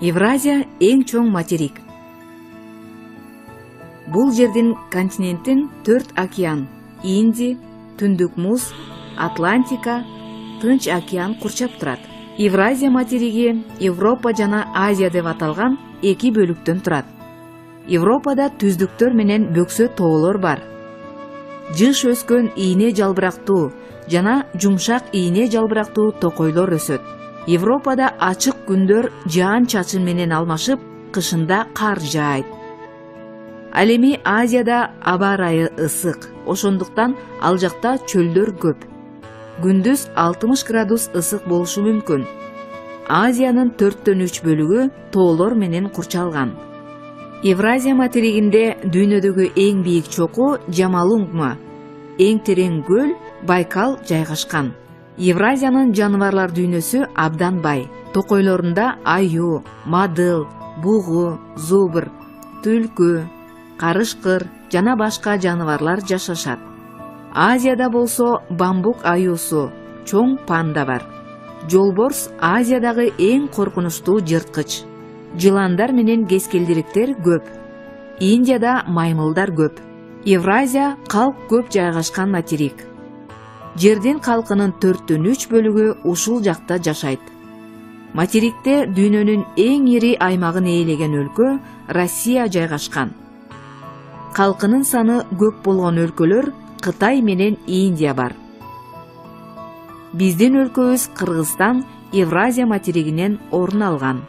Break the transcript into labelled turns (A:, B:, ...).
A: Евразия эң чоң материк. Бул жердин континентин 4 океан — Инди, Түндүк муз, Атлантика, Тынч океан курчап турат. Евразия материги Европа жана Азия деп аталган 2 бөлүктөн турат. Европада түздүктөр менен бөксө тоолор бар. Жыш өскөн ийне жалбырактуу жана жумшак ийне жалбырактуу токойлор өсөт. Европада ачык күндөр жаан-чачын менен алмашып, кышында кар жаайт. Ал эми Азияда аба ырайы ысык, ошондуктан ал жакта чөлдөр көп. Күндүз 60 градус ысык болушу мүмкүн. Азиянын 4/3 бөлүгү тоолор менен курчалган. Евразия материгинде дүйнөдөгү эң бийик чоку Джомолунгма, эң терең көл Байкал жайгашкан. Евразиянын жаныбарлар дүйнөсү абдан бай. Токойлорунда аю, мадыл, бугу, зубр, түлкү, карышкыр жана башка жаныбарлар жашашат. Азияда болсо бамбук аюусу, чоң панда бар. Жолборс Азиядагы эң коркунучтуу жырткыч. Жыландар менен кескелдириктер көп. Индияда маймылдар көп. Евразия калк көп жайгашкан материк. Жердин калкынын 4/3 бөлүгү ушул жакта жашайт. Материкте дүйнөнүн эң ири аймагын ээлеген өлкө Россия жайгашкан. Калкынын саны көп болгон өлкөлөр Кытай менен Индия бар. Биздин өлкөбүз Кыргызстан Евразия материгинен орун алган.